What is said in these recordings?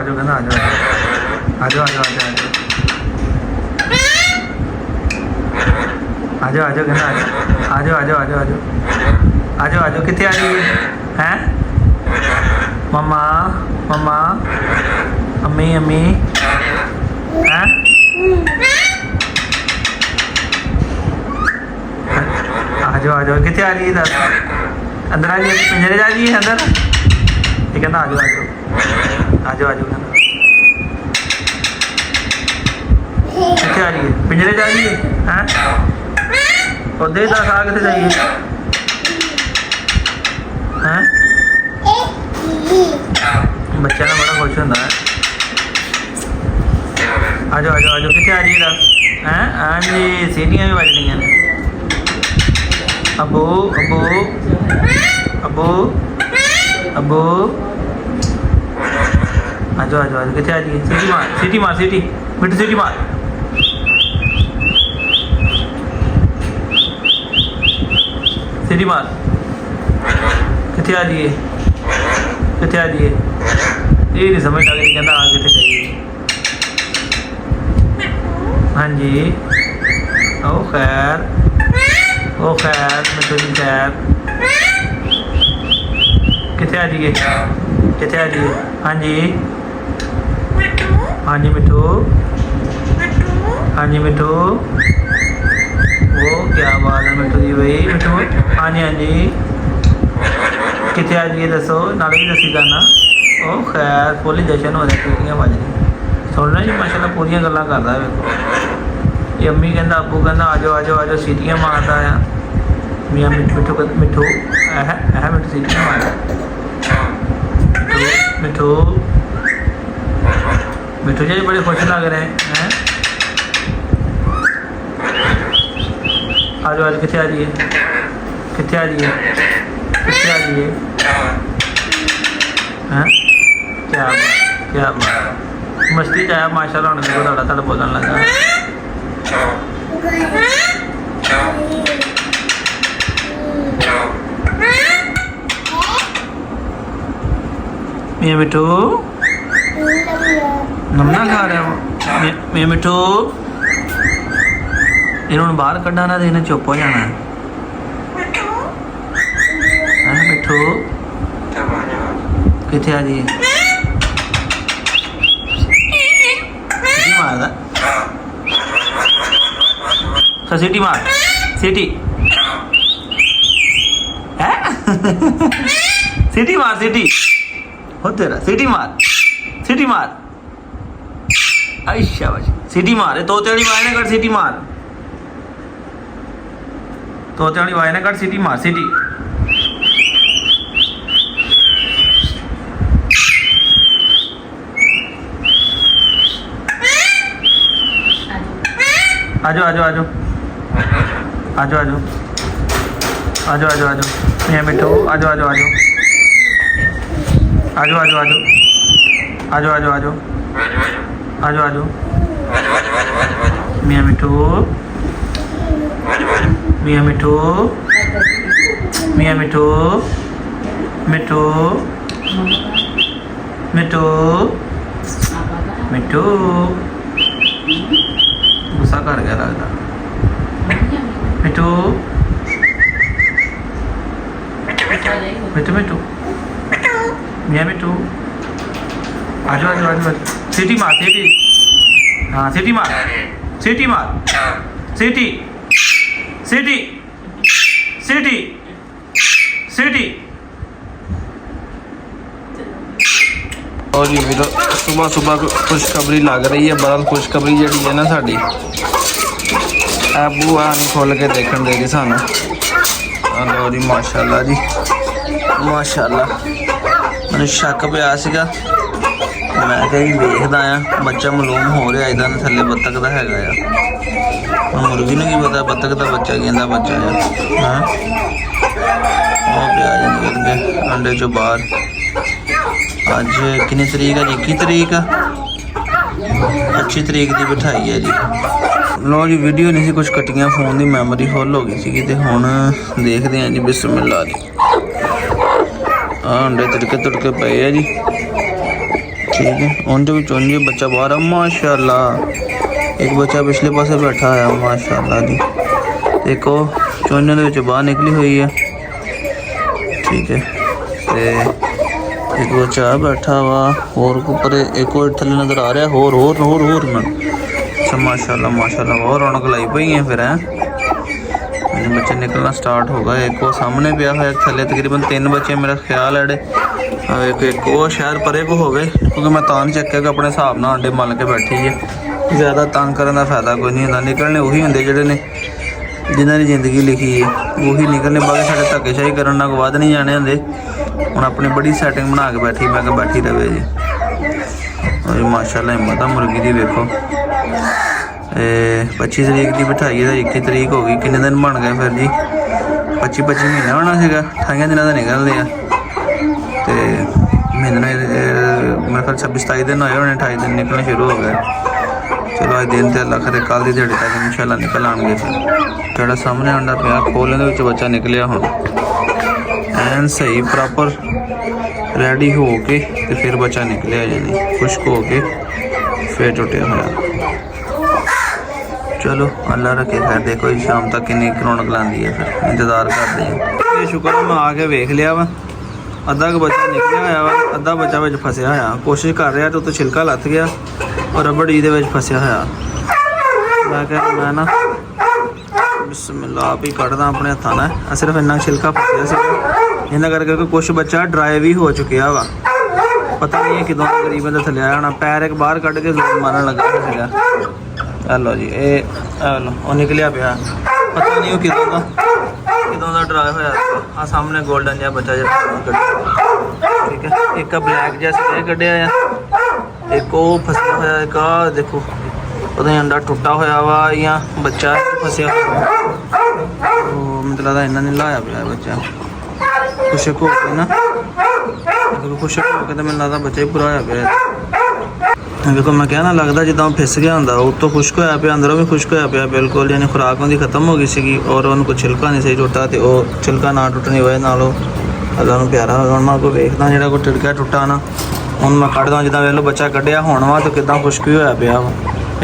जाओ कहना आ जाओ आ जाओ आ जाओ आ जाओ आ जाओ कहना आ जाओ आ जाओ आ जाओ आ जाओ आ जाओ आ जाओ कितने आ रही हैं मम्मा मम्मा अम्मी अम्मी हैं आ जाओ कितने आ रही है दस अंदर आ रही है पिंजरे जा रही है अंदर ये कहना आ जाओ आ जाओ आ जाओ आ जाओ कहना कितने आ रही है पिंजरे जा रही है हैं और दे दस आ कितने जाइए हैं बच्चा ना बड़ा खुश होता है आ जाओ आ जाओ आ जाओ कितने आ रही है दस हैं हाँ जी सीटियाँ भी बज रही हैं अबू अबू अबू अबू आ जाओ कितने आ रही है सीटी मार सीटी मिट्टू सीटी मार सीटी मार कितने आ रही है कितने आ रही है ये नहीं समझ आ गई कहना आ कितने चाहिए हाँ जी ओ खैर मिट्टू जी खैर कितने आ रही है कितने आ रही है हाँ जी हाँ जी मिट्टू हाँ जी मिट्टू वो क्या बात है मिट्टू जी भाई मिट्टू हाँ जी कितने आ रही है दसो नाले भी दसी करना ओ खैर फुल जशन हो रहा सीटियाँ बज रही सुनना जी माशाल्लाह पूरियां गल्लां करदा है वेखो ये अम्मी कहंदा अबू कहंदा आ जाओ सीटियां मारदा है मियाँ मिट्टू मिट्टू मिट्टू सीटियां मारदा मिट्टू मिट्टू जी बड़े खुश लग रहे हैं आ जाओ कितने आ रही है कितने आ रही है कितने आ रही है हैं क्या बात मस्ती आया माशाल्लाह होने को थोड़ा बोलने लगा मियाँ मिट्टू नमना खा रहे हो मियाँ मिट्टू इन्होंने बाहर कढ़ा ना तो इन्हें चुप हो जाना है मिट्टू कितने आ रही है मारदा सीटी मार सीटी है सीटी मार सीटी हो तेरा सीटी मार आई शाबाश सीटी मार तोते वाली आवाज ना कर सीटी मार तोते वाली आवाज ना कर सीटी मार सीटी आ जाओ मियाँ मिट्टू आ जाओ मियाँ मिट्टू गुस्सा कर गया लगता मिट्टू मियाँ मिट्टू आ जाओ सीटी मार सीटी हाँ सीटी मार और ये मेरा सुबह खुशखबरी लग रही है बड़ा खुशखबरी जी है ना साड़ी अबू आ नहीं खोल के देखने दे रही सानू लो जी माशाल्लाह जी माशाल्लाह मैंने शक पिया सीगा मैं कहीं देखदा आ बच्चा मालूम हो रहा इदा थले बत्तख का हैगा आ मुर्गी ने की पता बत्तख का बच्चा कहता बच्चा है हाँ वो प्याज निकल गए अंडे चो बाहर अज कितनी तरीक है जी 21 तरीक है 25 तरीक की बिठाई है जी लो जी वीडियो नहीं कुछ कटियां फोन की मैमोरी फुल हो गई सी हुण देखते हैं जी बिस्मिल्लाह जी अंडे तड़के पे है जी ठीक है उनके भी चुन बच्चा बाहर है माशाल्लाह। एक बच्चा पिछले पासे बैठा है माशाल्लाह जी। एक और चुन के बाहर निकली हुई है ठीक है। ते एक बच्चा बैठा वा और ऊपर एक और थले नज़र आ रहा है होर ना। अच्छा माशाल्लाह माशाल्लाह बहुत रौनक लाई पई है फिर है। बच्चे निकलना स्टार्ट हो गए। एक वो सामने पिया है थले तकरीबन 3 बच्चे मेरा ख्याल है। एक वो शायद परे को हो गए क्योंकि मैं तान चक्या कि अपने हिसाब नाल अंडे मल के बैठी है। ज़्यादा तंग करने का फायदा कोई नहीं होता। निकलने वही होंगे जिहड़े ने जिन्होंने जिंदगी लिखी है वही निकलने। बाकी साढ़े धक्केशाही करने ना वध नहीं जाने होंगे। हुण अपनी बड़ी सैटिंग बना के बैठी मैं कि बैठी रहे जी। और माशाल्लाह हिम्मत आ मुर्गी की वेखो। 25 तरीक की बिठाई है 21 तरीक हो गई। किन्ने दिन बन गए फिर जी 25 महीना होना सीगा। 28 दिनों का निकलते हैं तो महीने मेरे ख्याल 26-27 दिन होए होने। 28 दिन निकलने शुरू हो गए। चलो अज दिन तो अल्लाह करे कल की दिहाड़ी तक इंशाल्लाह निकल आएंगे। फिर जोड़ा सामने अंडा पिया खोलने के बच्चा निकलिया हुण एन सही प्रॉपर रेडी हो के तो फिर बच्चा निकलिया जानी खुश्क हो के फिर टुटिया होया। चलो अल्लाह रखे खैर। देखो जी शाम तक किन्नी रौनक लाती है फिर इंतज़ार करते हैं। ये शुक्र है मैं आके वेख लिया वा अद्धा क बच्चा निकलिया होया वा अद्धा बच्चा विच फसिया होया। कोशिश कर रहा तो छिलका लथ गया और रबड़ी दे विच फसिया होया। मैं ना बिस्मिल्लाह आप ही कढ़दा अपने हत्थां नाल। सिर्फ इन्ना छिलका फसिया सी इन्ना करके कुछ बच्चा ड्राई भी हो चुकिया वा। पता नहीं है किदों करीबन थल्ले आया होना। पैर एक बाहर कढ़ के जोर मारन लगा सीगा। हेलो जी ये लो वो निकलिया पिया पता नहीं वो किदों का ड्राई होया। आ सामने गोल्डन जहा बच्चा ठीक है। एक ब्लैक जैसा कढ़िया आ एक वो फसिया होया। एक देखो पता नहीं अंडा टुटा होया वा या बच्चा फसिया मतलब लगता इन्ना नहीं लाया पिया बच्चा खुशक हो के ना। खुशक हो के तो मैंने लगता बच्चा ही पूरा होया पिया। देखो मैं कहना लगता जिदा फिस गया होंगे उत्तों खुश्क होया पिया अंदरों भी खुश्क होया पिया बिल्कुल। यानी खुराक उनकी खत्म हो गई सी और उनको छिलका नहीं सही टुटा तो वह छिलका ना टुटने वजह नाल अल्लाह नूं प्यारा होगा। मैं कोई वेखदा जो कोई टिड़का टुटा ना हूँ मैं कढ़दा जिदा वेख लो बच्चा कढ़िया होना वा तो किदा खुश्क भी होया पिया वा।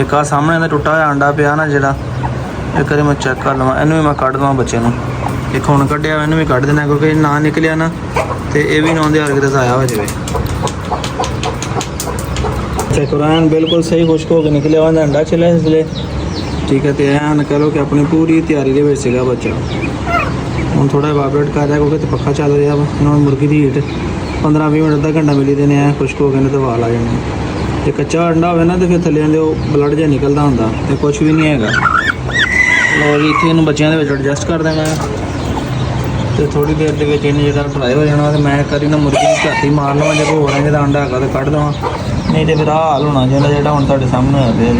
एक आ सामने का टुटा होया अंडा पिया ना जोड़ा एक बार मैं चैक कर लवां इनू भी मैं कढ़ देवां बच्चे नूं। एक हुण कढ़िया इनू भी कढ़ देना क्योंकि ना निकलिया ना तो ये भी ना हर किते ज़ाया हो जाए। कुरान बिल्कुल सही खुश्क हो के निकलिया हुआ अंडा छिला इसलिए ठीक है। तो एन कह लो कि अपनी पूरी तैयारी के सीगा बच्चा। हूँ थोड़ा वाइब्रेट कर रहा है क्योंकि पक्खा चल रहा वा। मुर्गी की हीट 15-20 मिनट अद्धा घंटा मिली देने खुश्क हो गए तो वाल आ जाने। जो कच्चा अंडा हो ना तो फिर थले ब्लड जहा निकलता होंगे तो कुछ भी नहीं है। लो जी इतने इन बच्चों के एडजस्ट कर देना तो थोड़ी देर के इन्हें जो फ्राई हो जाना। तो मैं करी ना मुर्गी घट ही मार लवां जो होर जो अंडा है तो कढ़ देवां नहीं तो फिर हाल होना चाहिए जो हम तुहाडे सामने होया पिया।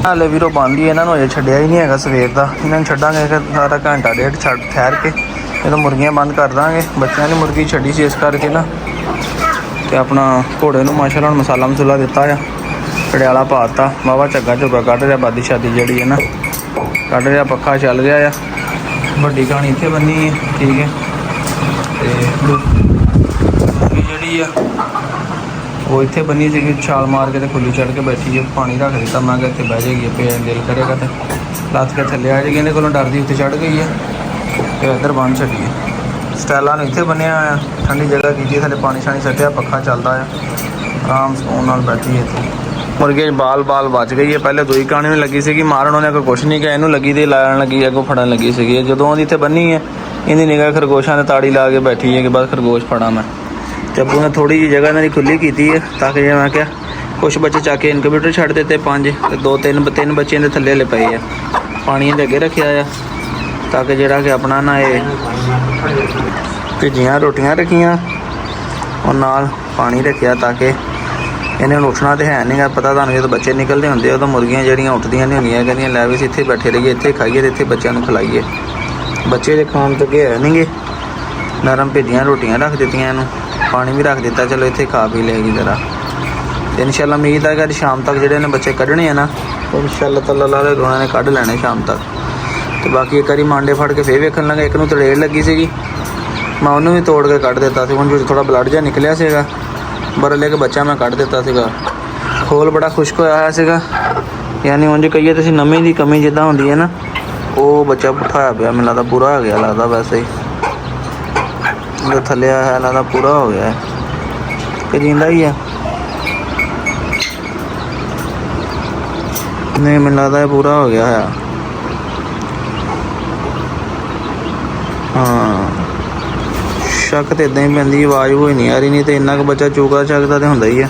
हाले वीरो बंद ही इन्होंने अजे छड्डिया ही नहीं है सवेर का। इन्होंने छड्डांगे सारा घंटा डेढ़ ठहर के तो मुर्गियां बंद कर देंगे। बच्चों ने मुर्गी छड्डी सी इस करके ना तो अपना घोड़े को माशाल्लाह मसाला मसूला दिता है कड़ियाला पाता वाहवा झग्गा झुग्गा कढ़ रहा। बादी शादी जी है ना कढ़ रहा पक्खा चल रहा है। वड्डी कहानी इत्थे बनी है ठीक है। जी वो इतने बनी सी छाल मार के खुली चढ़ के बैठी है। पानी रख दिता मैं इतने बह जाएगी पे दिल करेगा तो लत के थले आ जाएगी। इन्हें को डरदी उत्ते चढ़ गई है तो इधर बन छड़ी है। स्टाइलों इतने बनया आया ठंडी जगह की थले पानी शानी सटिया पक्खा चलता है आराम सुकून बैठी है। इतने मुर्गे बाल बाल बच गई है। पहले दूई कहानी में लगी सी मारन उन्हें कोई कुछ नहीं किया इनू लगी थी लान लगी अगों फड़न लगी सी। जो इतने बनी है इनकी निगाह खरगोशों ने ताड़ी ला के बैठी है कि बस खरगोश फड़ा मैं। तो अबू ने थोड़ी जी जगह इन्होंने खुली की है ताकि जो मैं क्या कुछ बच्चे चक के इनक्यूबेटर छड़ देते 5 तो 2-3 बच्चे इन्हें थले पे है पानी के अगे रखा है ताकि जोड़ा कि अपना ना ये भिजियाँ रोटियां रखियाँ और नाल पानी रखा ताकि इन्हें उठना तो है नहीं पता तुहानूं जो बच्चे निकलते होंगे तो मुर्गियां जड़ियाँ उठदियां नहीं होंदियां कहदियां लै भी इत्थे बैठे रहिए इत्थे खाइए तो इत्थे बच्चों को खिलाइए। बच्चे जो खाण तो अगे है नहीं गे नरम भिजियाँ रोटियां रख दित्तियां इनूं पानी भी रख दिता चलो इत्थे खा पी लेगी जरा। तो इंशाल्लाह उम्मीद है कि शाम तक जोड़े ने बच्चे कढ़ने हैं ना तो इंशाल्लाह ताला उन्होंने कढ़ लैने शाम तक। तो बाकी एक बारी मांडे फड़ के फिर वेखन लगे एक नूं तड़ेड़ लगी सी मैं उन्होंने भी तोड़ के कढ़ दिता। हूँ जो थोड़ा ब्लड जहा निकलिया सीगा ਬਰਲੇ ਕੇ ਬੱਚਾ ਮੈਂ ਕੱਢ ਦਿੱਤਾ ਸੀਗਾ। ਖੋਲ ਬੜਾ ਖੁਸ਼ਕ ਹੋਇਆ ਹੋਇਆ ਸੀਗਾ, ਯਾਨੀ ਉਂਝ ਕਹੀਏ ਤੁਸੀਂ ਨਮੀ ਦੀ ਕਮੀ ਜਿੱਦਾਂ ਹੁੰਦੀ ਹੈ ਨਾ, ਉਹ ਬੱਚਾ ਪੁੱਠਾ ਹੋਇਆ ਪਿਆ। ਮੈਨੂੰ ਲੱਗਦਾ ਪੂਰਾ ਹੋ ਗਿਆ, ਲੱਗਦਾ ਵੈਸੇ ਹੀ ਉਹਦੇ ਥੱਲੇ ਆਇਆ, ਲੱਗਦਾ ਪੂਰਾ ਹੋ ਗਿਆ ਕਿ ਜਿੰਦਾ ਹੀ ਆ। ਨਹੀਂ ਮੈਨੂੰ ਲੱਗਦਾ ਇਹ ਪੂਰਾ ਹੋ ਗਿਆ ਹੈ। ਹਾਂ ਸ਼ੱਕ ਤਾਂ ਇੱਦਾਂ ਹੀ ਪੈਂਦੀ, ਆਵਾਜ਼ ਹੋਈ ਨਹੀਂ ਆ ਰਹੀ, ਨਹੀਂ ਤਾਂ ਇੰਨਾ ਕੁ ਬੱਚਾ ਚੂਕਾ ਚੱਕਦਾ ਤਾਂ ਹੁੰਦਾ ਹੀ ਆ।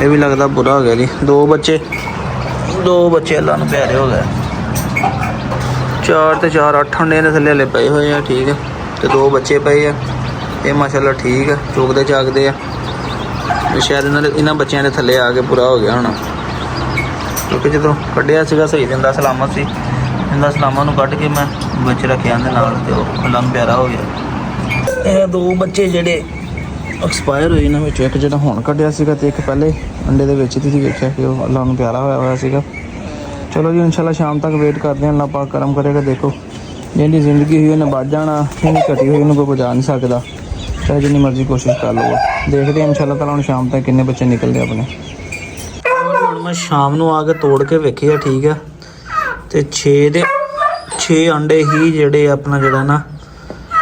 ਇਹ ਵੀ ਲੱਗਦਾ ਪੂਰਾ ਹੋ ਗਿਆ ਜੀ। ਦੋ ਬੱਚੇ ਅੱਲਾ ਨੂੰ ਪਿਆਰੇ ਹੋ ਗਏ। 4 ਤੇ 4 8 ਅੰਡੇ ਦੇ ਥੱਲੇ ਹਲੇ ਪਏ ਹੋਏ ਆ, ਠੀਕ ਹੈ। ਤੇ 2 ਬੱਚੇ ਪਏ ਆ, ਇਹ ਮਾਸ਼ਾਅੱਲਾ ਠੀਕ ਆ, ਚੁਗਦੇ ਚਾਗਦੇ ਆ। ਸ਼ਾਇਦ ਇਹਨਾਂ ਬੱਚਿਆਂ ਦੇ ਥੱਲੇ ਆ ਕੇ ਪੂਰਾ ਹੋ ਗਿਆ ਹੋਣਾ, ਕਿਉਂਕਿ ਜਦੋਂ ਕੱਢਿਆ ਸੀਗਾ ਸਹੀ ਦਿੰਦਾ ਸਲਾਮਤ ਸੀ। ਇਹਦਾ ਸਲਾਮਾਂ ਨੂੰ ਕੱਢ ਕੇ ਮੈਂ ਬੱਚੇ ਰੱਖਿਆ ਦੇ ਨਾਲ, ਤੇ ਉਹ ਅੱਲਾ ਨੂੰ ਪਿਆਰਾ ਹੋ ਗਿਆ। ਇਹ 2 ਬੱਚੇ ਜਿਹੜੇ ਐਕਸਪਾਇਰ ਹੋਏ ਇਹਨਾਂ ਵਿੱਚੋਂ ਇੱਕ ਜਿਹੜਾ ਹੁਣ ਕੱਢਿਆ ਸੀਗਾ, ਤੇ ਇੱਕ ਪਹਿਲੇ ਅੰਡੇ ਦੇ ਵਿੱਚ ਤੁਸੀਂ ਵੇਖਿਆ ਕਿ ਉਹ ਅੱਲਾ ਨੂੰ ਪਿਆਰਾ ਹੋਇਆ ਸੀਗਾ। ਚਲੋ ਜੀ ਇਨਸ਼ਾਅੱਲਾ ਸ਼ਾਮ ਤੱਕ ਵੇਟ ਕਰਦੇ ਹਾਂ, ਅੱਲਾ ਪਾਕ ਕਰਮ ਕਰੇਗਾ। ਦੇਖੋ ਜਿਹੜੀ ਜ਼ਿੰਦਗੀ ਹੋਈ ਉਹਨੇ ਵੱਧ ਜਾਣਾ, ਜਿਹੜੀ ਘਟੀ ਹੋਈ ਉਹਨੂੰ ਕੋਈ ਬਚਾ ਨਹੀਂ ਸਕਦਾ, ਚਾਹੇ ਜਿੰਨੀ ਮਰਜ਼ੀ ਕੋਸ਼ਿਸ਼ ਕਰ ਲਵੋ। ਦੇਖਦੇ ਹਾਂ ਇਨਸ਼ਾਅੱਲਾ ਤਾਲਾ ਹੁਣ ਸ਼ਾਮ ਤੱਕ ਕਿੰਨੇ ਬੱਚੇ ਨਿਕਲਦੇ ਆਪਣੇ। ਹੁਣ ਮੈਂ ਸ਼ਾਮ ਨੂੰ ਆ ਕੇ ਤੋੜ ਕੇ ਵੇਖਿਆ, ਠੀਕ ਹੈ। ਤੇ 6 ਅੰਡੇ ਹੀ ਜਿਹੜੇ ਆਪਣਾ ਜਿਹੜਾ ਨਾ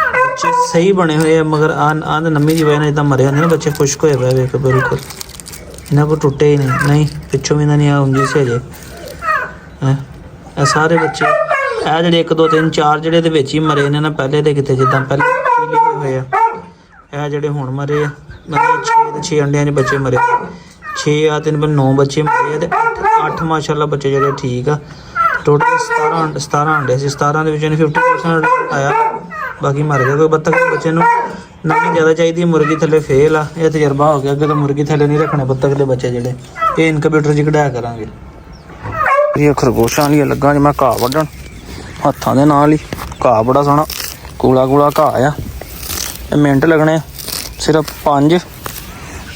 ਬੱਚੇ ਸਹੀ ਬਣੇ ਹੋਏ ਆ, ਮਗਰ ਆਹ ਨਮੀ ਦੀ ਵਜ੍ਹਾ ਨਾਲ ਜਿੱਦਾਂ ਮਰੇ ਹੁੰਦੇ ਨਾ ਬੱਚੇ, ਖੁਸ਼ਕ ਹੋਏ ਪਏ ਵੇਖ ਬਿਲਕੁਲ। ਇਹਨਾਂ ਕੋਲ ਟੁੱਟੇ ਹੀ ਨਹੀਂ ਪਿੱਛੋਂ ਵੀ ਇਹਨਾਂ ਨਹੀਂ ਉਂਝੀ ਸੀ ਹਜੇ। ਇਹ ਸਾਰੇ ਬੱਚੇ ਇਹ ਜਿਹੜੇ 1 2 3 4 ਜਿਹੜੇ ਇਹਦੇ ਵਿੱਚ ਹੀ ਮਰੇ ਨੇ ਨਾ, ਪਹਿਲੇ ਦੇ ਕਿਤੇ ਜਿੱਦਾਂ ਪਹਿਲੇ ਪੀਲੇ ਹੋਏ ਆ। ਇਹ ਜਿਹੜੇ ਹੁਣ ਮਰੇ ਆ, ਮਤਲਬ 6 ਅੰਡਿਆਂ 'ਚ ਬੱਚੇ ਮਰੇ। 6 ਆ 3 9 ਬੱਚੇ ਮਰੇ ਆ, ਤੇ 8 ਮਾਸ਼ਾਅੱਲਾ ਬੱਚੇ ਜਿਹੜੇ ਠੀਕ ਆ। ਟੋਟਲ 17 ਅੰਡੇ ਸੀ, 17 ਦੇ ਵਿੱਚੋਂ 50% ਆਇਆ, ਬਾਕੀ ਮਰ ਗਏ। ਕੋਈ ਬੱਤਖ ਦੇ ਬੱਚੇ ਨੂੰ ਨਮੀ ਜ਼ਿਆਦਾ ਚਾਹੀਦੀ, ਮੁਰਗੀ ਥੱਲੇ ਫੇਲ ਆ। ਇਹ ਤਜਰਬਾ ਹੋ ਗਿਆ, ਅੱਗੇ ਤਾਂ ਮੁਰਗੀ ਥੱਲੇ ਨਹੀਂ ਰੱਖਣੇ ਬੱਤਖ ਦੇ ਬੱਚੇ ਜਿਹੜੇ, ਇਹ ਇਨਕੂਬੇਟਰ 'ਚ ਕਢਾਇਆ ਕਰਾਂਗੇ। ਇਹ ਖਰਗੋਸ਼ਾਂ ਲਈ ਲੱਗਾ ਜੀ ਮੈਂ ਘਾਹ ਵੱਢਣ ਹੱਥਾਂ ਦੇ ਨਾਲ ਹੀ। ਘਾਹ ਬੜਾ ਸੋਹਣਾ ਕੂਲਾ ਘਾਹ ਆ। ਇਹ ਮਿੰਟ ਲੱਗਣੇ ਸਿਰਫ 5,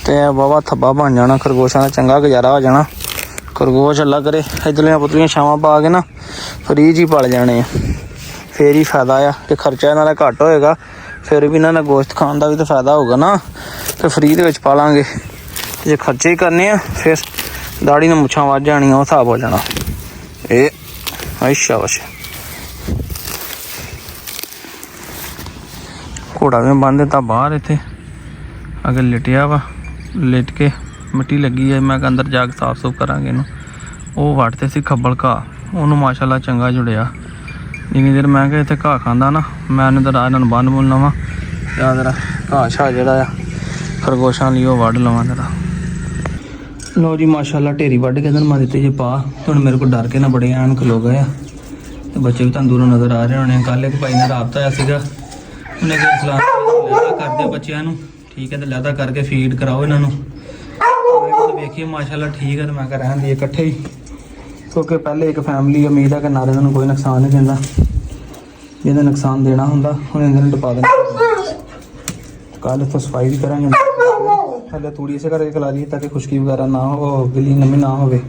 ਤੇ ਵਾਹਵਾ ਥੱਬਾ ਬਣ ਜਾਣਾ। ਖਰਗੋਸ਼ਾਂ ਦਾ ਚੰਗਾ ਗੁਜ਼ਾਰਾ ਹੋ ਜਾਣਾ। ਖਰਗੋਸ਼ ਅੱਲਾ ਕਰੇ ਇੱਧਰਲੀਆਂ ਪੁੱਤਲੀਆਂ ਛਾਵਾਂ ਪਾ ਕੇ ਨਾ ਫਰੀਜ ਹੀ ਪਲ ਜਾਣੇ ਆ, ਫੇਰ ਹੀ ਫਾਇਦਾ ਆ। ਤੇ ਖਰਚਾ ਇਹਨਾਂ ਦਾ ਘੱਟ ਹੋਏਗਾ, ਫਿਰ ਵੀ ਇਹਨਾਂ ਦਾ ਗੋਸ਼ਤ ਖਾਣ ਦਾ ਵੀ ਤਾਂ ਫਾਇਦਾ ਹੋਊਗਾ ਨਾ। ਤੇ ਫਰੀ ਦੇ ਵਿੱਚ ਪਾ ਲਾਂਗੇ। ਜੇ ਖਰਚੇ ਹੀ ਕਰਨੇ ਆ ਫਿਰ ਦਾੜੀ ਨੂੰ ਮੁੱਛਾਂ ਵੱਧ ਜਾਣੀਆਂ, ਉਹ ਹਿਸਾਬ ਹੋ ਜਾਣਾ। ਇਹ ਅੱਛਾ ਘੋੜਾ ਵੀ ਬੰਨ ਦਿੱਤਾ ਬਾਹਰ, ਇੱਥੇ ਅਗਰ ਲਿਟਿਆ ਵਾ, ਲਿਟ ਕੇ ਮਿੱਟੀ ਲੱਗੀ ਹੈ। ਮੈਂ ਅੰਦਰ ਜਾ ਕੇ ਸਾਫ਼ ਸੁਫ ਕਰਾਂਗੇ ਇਹਨੂੰ। ਉਹ ਵੱਢਤੇ ਸੀ ਖੱਬਲ ਘਾਹ, ਉਹਨੂੰ ਮਾਸ਼ਾਅੱਲਾ ਚੰਗਾ ਜੁੜਿਆ। ਜਿੰਨੀ ਦੇਰ ਮੈਂ ਕਿਹਾ ਇੱਥੇ ਘਾਹ ਖਾਂਦਾ ਨਾ, ਮੈਂ ਉਹਨੂੰ ਤਾਂ ਇਹਨਾਂ ਨੂੰ ਬੰਨ ਬੁੰਨ ਲਵਾਂ, ਜਾਂ ਜਰਾ ਘਾਹ ਛਾਹ ਜਿਹੜਾ ਆ ਖਰਗੋਸ਼ਾਂ ਲਈ ਉਹ ਵੱਢ ਲਵਾਂ ਜਰਾ। ਲੋ ਜੀ ਮਾਸ਼ਾਅੱਲਾ ਢੇਰੀ ਵੱਢ ਕੇ ਮੈਂ ਦਿੱਤੇ ਜੇ ਪਾ। ਹੁਣ ਮੇਰੇ ਕੋਲ ਡਰ ਕੇ ਨਾ ਬੜੇ ਐਨ ਖਲੋ ਗਏ ਆ, ਤੇ ਬੱਚੇ ਵੀ ਤੁਹਾਨੂੰ ਦੂਰੋਂ ਨਜ਼ਰ ਆ ਰਹੇ ਹੋਣੇ। ਕੱਲ੍ਹ ਇੱਕ ਭਾਈ ਨਾਲ ਰਾਬਤਾ ਹੋਇਆ ਸੀਗਾ, ਉਹਨੇ ਕਿਹਾ ਸਲਾਮ ਲਹਿਦਾ ਕਰਦੇ ਬੱਚਿਆਂ ਨੂੰ, ਠੀਕ ਹੈ, ਤੇ ਲਹਿਦਾ ਕਰਕੇ ਫੀਡ ਕਰਾਓ ਇਹਨਾਂ ਨੂੰ। ਵੇਖੀਏ ਮਾਸ਼ਾਅੱਲਾ ਠੀਕ ਹੈ, ਤੇ ਮੈਂ ਕਿਹਾ ਰਹਿਣ ਦੀ ਇਕੱਠੇ ਹੀ, ਕਿਉਂਕਿ ਪਹਿਲੇ ਇੱਕ ਫੈਮਿਲੀ ਉਮੀਦ ਹੈ ਕਿ ਨਾਲੇ ਇਹਨਾਂ ਨੂੰ ਕੋਈ ਨੁਕਸਾਨ ਨਹੀਂ ਦਿੰਦਾ। ਜਿਹਦਾ ਨੁਕਸਾਨ ਦੇਣਾ ਹੁੰਦਾ ਹੁਣ ਇਹਨਾਂ ਨੂੰ ਟਪਾ ਦੇਣਾ। ਕੱਲ੍ਹ ਇੱਥੋਂ ਸਫਾਈ ਵੀ ਕਰਾਂਗੇ, ਥੱਲੇ ਤੂੜੀ ਇਸੇ ਕਰਕੇ ਖਿਲਾ ਲਈ ਤਾਂ ਕਿ ਖੁਸ਼ਕੀ ਵਗੈਰਾ ਨਾ ਹੋ, ਗਿੱਲੀ ਨਮੀ ਨਾ ਹੋਵੇ,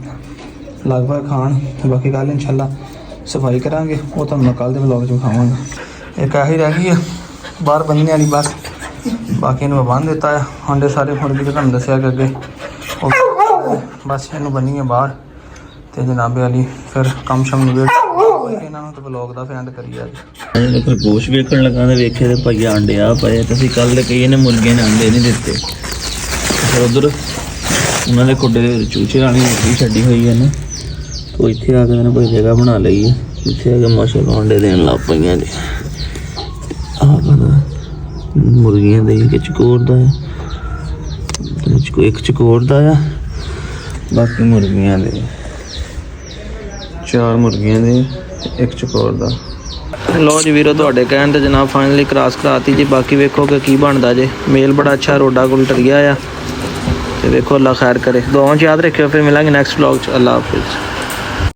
ਲਗਭਗ ਖਾਣ। ਬਾਕੀ ਕੱਲ੍ਹ ਇਨਸ਼ਾਅੱਲਾ ਸਫਾਈ ਕਰਾਂਗੇ, ਉਹ ਤੁਹਾਨੂੰ ਮੈਂ ਕੱਲ੍ਹ ਦੇ ਵਲੌਗ 'ਚ ਵਿਖਾਵਾਂਗਾ। ਇੱਕ ਆਹੀ ਰਹਿ ਗਈ ਆ ਬਾਹਰ ਬੰਨ੍ਹਣੇ ਵਾਲੀ ਬਸ, ਬਾਕੀ ਇਹਨੂੰ ਬੰਨ੍ਹ ਦਿੱਤਾ ਆ। ਆਂਡੇ ਸਾਰੇ ਮੁਰਗੀ ਤੇ ਤੁਹਾਨੂੰ ਦੱਸਿਆ ਕਿ ਅੱਗੇ ਬਸ ਇਹਨੂੰ ਬੰਨੀਏ ਬਾਹਰ, ਤੇ ਜਨਾਬੇ ਵਾਲੀ ਫਿਰ ਕੰਮ ਸ਼ਮ ਨਿਬੇੜ ਇਹਨਾਂ ਨੂੰ ਤੇ ਵਲੌਗ ਦਾ ਫੈਂਡ ਕਰੀਏ ਅੱਜ। ਜਿਹੜੇ ਖਰਗੋਸ਼ ਵੇਖਣ ਲੱਗਾ ਤੇ ਵੇਖੇ ਤੇ ਭਈਆ ਅੰਡੇ ਆ ਪਏ, ਤੇ ਅਸੀਂ ਕੱਲ੍ਹ ਕਹੀ ਇਹਨੇ ਮੁਰਗੇ ਨੇ ਅੰਡੇ ਨਹੀਂ ਦਿੱਤੇ। ਫਿਰ ਉੱਧਰ ਉਹਨਾਂ ਦੇ ਖੁੱਡੇ ਦੇ ਵਿੱਚ ਚੂਚੇ ਵਾਲੀ ਮੁਰਗੀ ਛੱਡੀ ਹੋਈ ਹੈ ਨਾ, ਉਹ ਇੱਥੇ ਆ ਕੇ ਕੋਈ ਜਗ੍ਹਾ ਬਣਾ ਲਈ ਹੈ, ਇੱਥੇ ਆ ਕੇ ਮਾਸ਼ਾਅੱਲਾ ਅੰਡੇ ਦੇਣ ਲੱਗ ਪਈਆਂ ਜੀ। ਆਹ ਪਤਾ ਮੁਰਗੀਆਂ ਦੇ ਇੱਕ ਚਕੋਰ ਦਾ ਹੈ, ਇੱਕ ਚਕੋਰ ਦਾ ਆ, ਬਾਕੀ ਮੁਰਗੀਆਂ ਦੇ 4 ਮੁਰਗੀਆਂ ਦੇ, ਇੱਕ ਚਕੋਰ ਦਾ। ਲੋ ਜੀ ਵੀਰੋ ਤੁਹਾਡੇ ਕਹਿਣ ਤੇ ਜਨਾਬ ਫਾਈਨਲੀ ਕ੍ਰਾਸ ਕਰਾਤੀ ਜੀ। ਬਾਕੀ ਵੇਖੋ ਕਿ ਕੀ ਬਣਦਾ ਜੇ। ਮੇਲ ਬੜਾ ਅੱਛਾ ਰੋਡਾ ਕੋਲ ਟਰ ਗਿਆ ਆ, ਤੇ ਵੇਖੋ ਅੱਲਾ ਖੈਰ ਕਰੇ। ਦੁਆਵਾਂ 'ਚ ਯਾਦ ਰੱਖਿਓ। ਫਿਰ ਮਿਲਾਂਗੇ ਨੈਕਸਟ ਵਲੌਗ 'ਚ। ਅੱਲਾ ਹਾਫਿਜ਼।